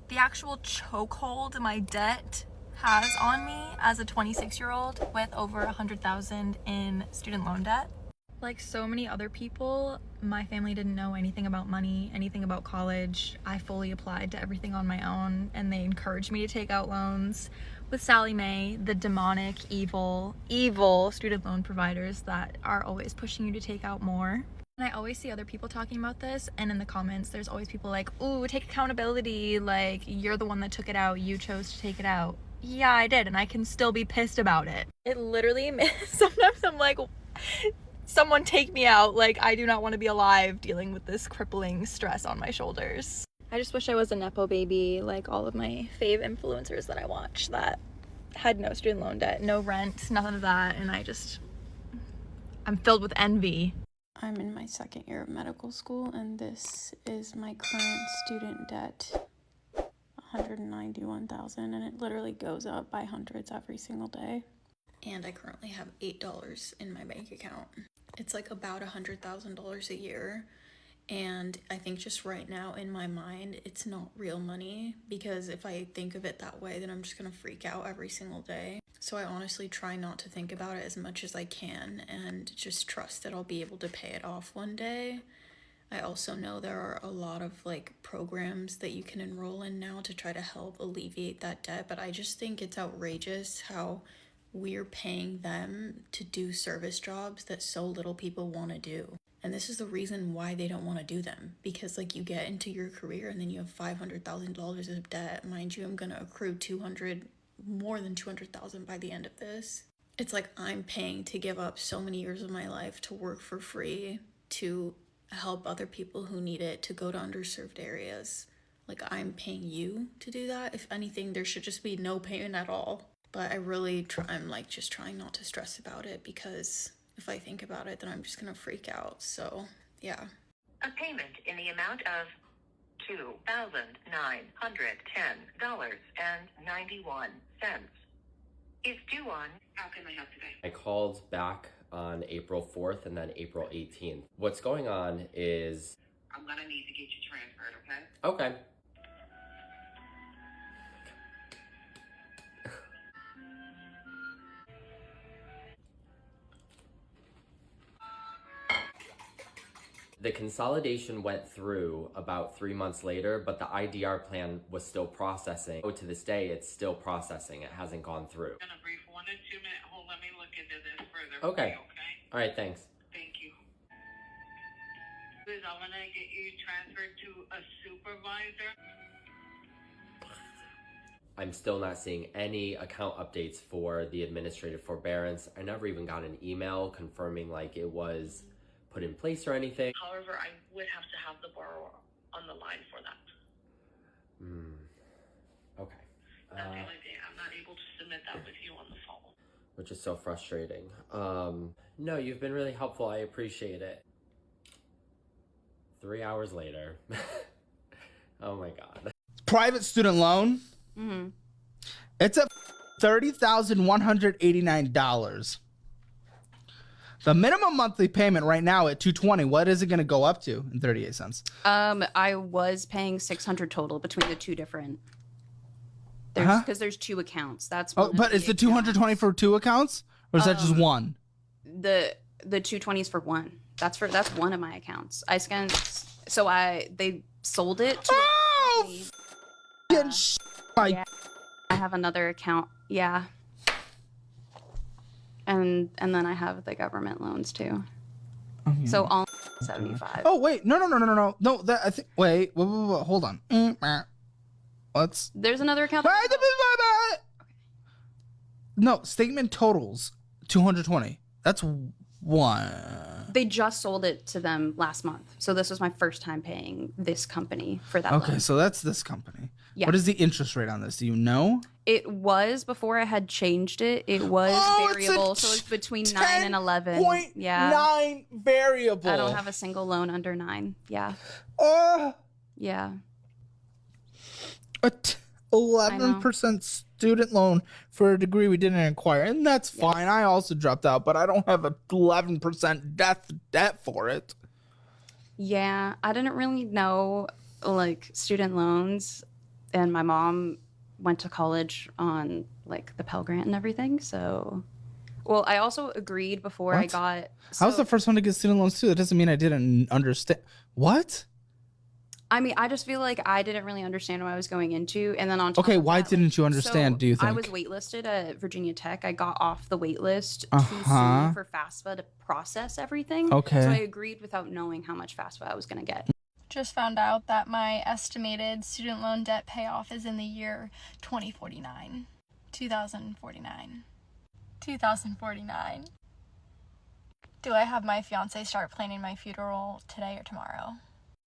the actual chokehold my debt has on me as a 26-year-old with over 100,000 in student loan debt. Like so many other people, my family didn't know anything about money, anything about college. I fully applied to everything on my own, and they encouraged me to take out loans with Sally Mae, the demonic, evil student loan providers that are always pushing you to take out more. And I always see other people talking about this, and in the comments there's always people like, ooh, take accountability, like you're the one that took it out, you chose to take it out. Yeah, I did, and I can still be pissed about it. It literally, sometimes I'm like, someone take me out, like I do not want to be alive dealing with this crippling stress on my shoulders. I just wish I was a Nepo baby like all of my fave influencers that I watch that had no student loan debt, no rent, nothing of that, and I'm filled with envy. I'm in my second year of medical school, and this is my current student debt, $191,000, and it literally goes up by hundreds every single day. And I currently have $8 in my bank account. It's like about $100,000 a year, and I think just right now in my mind it's not real money, because if I think of it that way then I'm just gonna freak out every single day. So I honestly try not to think about it as much as I can and just trust that I'll be able to pay it off one day. I also know there are a lot of like programs that you can enroll in now to try to help alleviate that debt, but I just think it's outrageous how we're paying them to do service jobs that so little people want to do. And this is the reason why they don't want to do them, because like you get into your career and then you have $500,000 of debt. Mind you, I'm going to accrue more than 200,000 by the end of this. It's like I'm paying to give up so many years of my life to work for free, to help other people who need it, to go to underserved areas. Like I'm paying you to do that. If anything, there should just be no payment at all. But I'm like just trying not to stress about it, because if I think about it, then I'm just gonna freak out. So yeah. A payment in the amount of $2,910.91 is due on. How can I help today? I called back on April 4th and then April 18th. What's going on is I'm gonna need to get you transferred, okay? okay. The consolidation went through about 3 months later, but the IDR plan was still processing. To this day, it's still processing. It hasn't gone through. I'm gonna brief 1 to 2 minute hold. Let me look into this further. Okay. Okay. All right, thanks. Thank you. Liz, I'm gonna get you transferred to a supervisor. I'm still not seeing any account updates for the administrative forbearance. I never even got an email confirming like it was put in place or anything. However, I would have to have the borrower on the line for that. Okay. That's the only thing. I'm not able to submit that with you on the phone. Which is so frustrating. No, you've been really helpful. I appreciate it. 3 hours later. Oh my God. Private student loan. Mm-hmm. It's at $30,189. The minimum monthly payment right now at $220. What is it going to go up to in 38 cents? I was paying $600 total between the two different. Because there's two accounts. That's one. Oh, but is the $220 for two accounts, or is that just one? The $220 is for one. That's one of my accounts. I scanned. So they sold it. To Yeah. Yeah. I have another account. Yeah. And then I have the government loans too. Oh, yeah. So all 75. Oh wait, no. That I think. Wait, hold on. Let's. There's another account. No, statement totals 220. That's one. They just sold it to them last month. So this was my first time paying this company for that Okay, loan. so that's this company. Yeah. What is the interest rate on this? Do you know? It was before I had changed it. It was variable, so it's between 9 and 11. Yeah. 9 variable. I don't have a single loan under 9. Yeah. Yeah. 11% student loan for a degree we didn't acquire, and that's fine. I also dropped out, but I don't have a 11% debt for it. Yeah, I didn't really know like student loans and my mom went to college on like the Pell Grant and everything. So, well, I also agreed before I What? got. I was the first one to get student loans too. That doesn't mean I didn't understand. What? I mean, I just feel like I didn't really understand what I was going into, and then on top Okay, of why that, didn't you understand? so Do you think? I was waitlisted at Virginia Tech? I got off the wait list too Uh-huh. soon for FAFSA to process everything. Okay. So I agreed without knowing how much FAFSA I was going to get. Just found out that my estimated student loan debt payoff is in the year 2049. 2049. 2049. Do I have my fiance start planning my funeral today or tomorrow?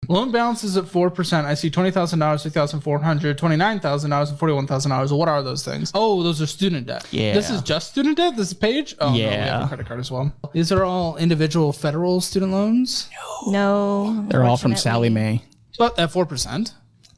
Loan balance is at 4%. I see $20,000, $6,400, $29,000, and $41,000. What are those things? Oh, those are student debt. Yeah. This is just student debt? This page? Oh, no, we have Yeah. a credit card as well. These are all individual federal student loans? No. They're all from Sally unfortunately. Mae. But at 4%?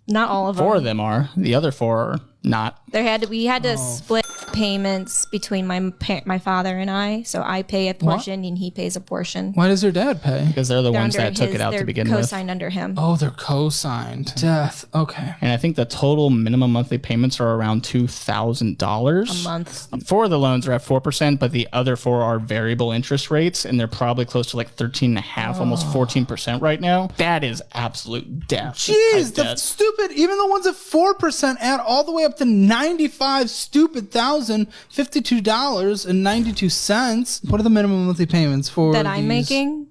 Not all of them. 4 of them are. The other 4 are not. We had to split payments between my father and I. So I pay a portion and he pays a portion. Why does your dad pay? Because they're the ones Under that took it out they're to begin with. co-signed under him. Oh, they're co-signed. Death. Okay. And I think the total minimum monthly payments are around $2,000 A month. 4 of the loans are at 4%, but the other 4 are variable interest rates, and they're probably close to like 13.5, almost 14% right now. That is absolute death. Jeez, the stupid, even the ones at 4% add all the way up to 95 stupid $52.92. What are the minimum monthly payments for That I'm these? making.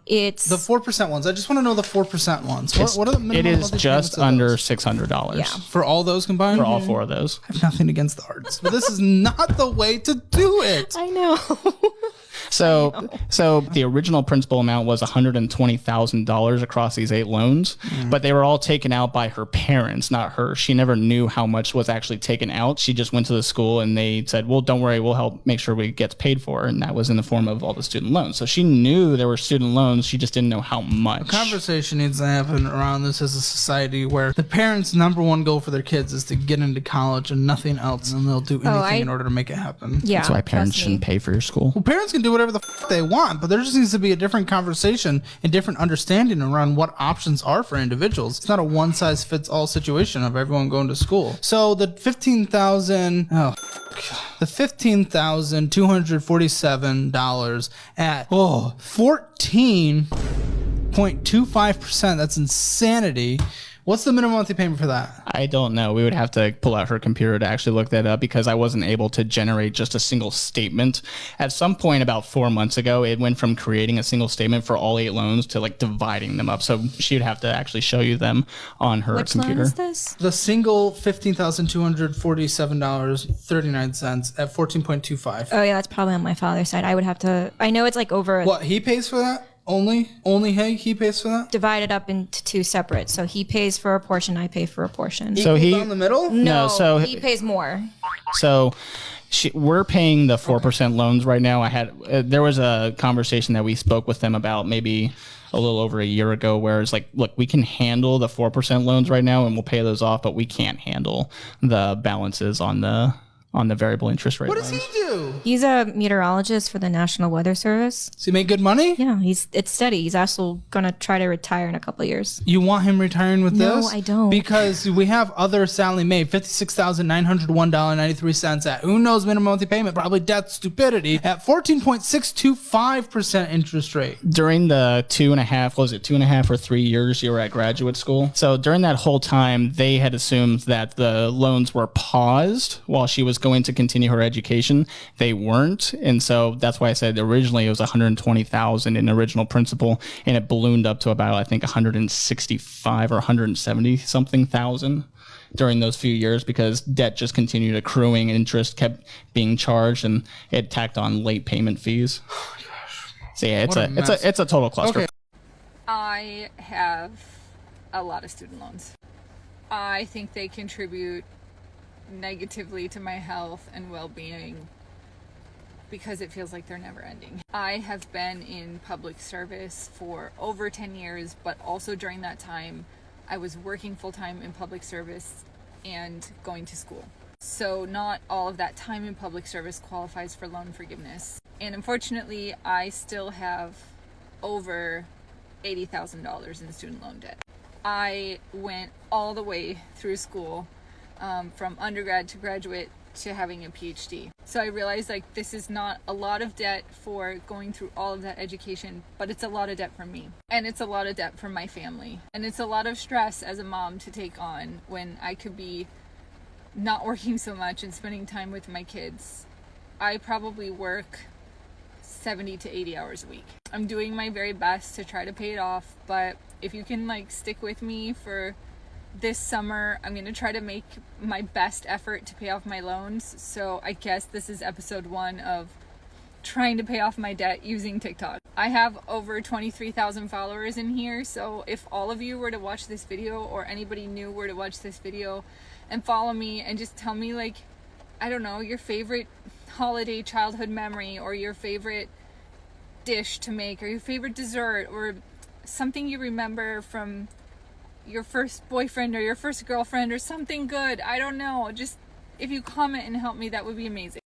It's The 4% ones. I just want to know the 4% ones. What are the minimum It is monthly just payments of under those? $600 Yeah. For all those combined? for all 4 of those. I have nothing against the arts, but this is not the way to do it. I know. So the original principal amount was $120,000 across these 8 loans, but they were all taken out by her parents, not her. She never knew how much was actually taken out. She just went to the school and they said, well, don't worry, we'll help make sure it gets paid for. And that was in the form of all the student loans. So she knew there were student loans. She just didn't know how much. Conversation needs to happen around this as a society where the parents' number one goal for their kids is to get into college and nothing else, and they'll do anything in order to make it happen. Yeah. That's why parents trust me. shouldn't pay for your school. Well, parents can do whatever the they want, but there just needs to be a different conversation and different understanding around what options are for individuals. It's not a one-size-fits-all situation of everyone going to school. So the $15,247 at 14.25%. That's insanity. What's the minimum monthly payment for that? I don't know. We would have to pull out her computer to actually look that up because I wasn't able to generate just a single statement. At some point about 4 months ago, it went from creating a single statement for all 8 loans to like dividing them up. So she would have to actually show you them on her Which computer. loan is this? The single $15,247.39 at 14.25. Oh yeah, that's probably on my father's side. I would have to. I know it's like over. What, he pays for that? Only he pays for that? Divided up into 2 separate. So he pays for a portion, I pay for a portion. So he Down the middle? No, so he pays more. So we're paying the 4% loans right now. I had there was a conversation that we spoke with them about maybe a little over a year ago where it's like, look, we can handle the 4% loans right now and we'll pay those off, but we can't handle the balances on the variable interest rate What does loans. he do? He's a meteorologist for the National Weather Service. Does he make good money? Yeah, it's steady. He's also gonna try to retire in a couple of years. You want him retiring with No, this? I don't. Because we have other Sally Mae, $56,901.93 at who knows minimum monthly payment, probably death stupidity at 14.625% interest rate. During the 2.5 or 3 years you were at graduate school. So during that whole time, they had assumed that the loans were paused while she was going to continue her education. They weren't. And so that's why I said originally it was $120,000 in original principal, and it ballooned up to about, I think, 165 or 170 something thousand during those few years because debt just continued accruing, interest kept being charged, and it tacked on late payment fees. Oh my gosh. So yeah, it's a total cluster. Okay. I have a lot of student loans. I think they contribute negatively to my health and well-being because it feels like they're never ending. I have been in public service for over 10 years, but also during that time, I was working full-time in public service and going to school. So not all of that time in public service qualifies for loan forgiveness. And unfortunately, I still have over $80,000 in student loan debt. I went all the way through school, from undergrad to graduate to having a PhD. So I realized like this is not a lot of debt for going through all of that education, but it's a lot of debt for me. And it's a lot of debt for my family. And it's a lot of stress as a mom to take on when I could be not working so much and spending time with my kids. I probably work 70 to 80 hours a week. I'm doing my very best to try to pay it off, but if you can like stick with me for this summer, I'm gonna try to make my best effort to pay off my loans. So I guess this is episode 1 of trying to pay off my debt using TikTok. I have over 23,000 followers in here, so if all of you were to watch this video, or anybody new were to watch this video and follow me and just tell me, like, I don't know, your favorite holiday childhood memory, or your favorite dish to make, or your favorite dessert, or something you remember from your first boyfriend or your first girlfriend, or something good, I don't know, just if you comment and help me, that would be amazing.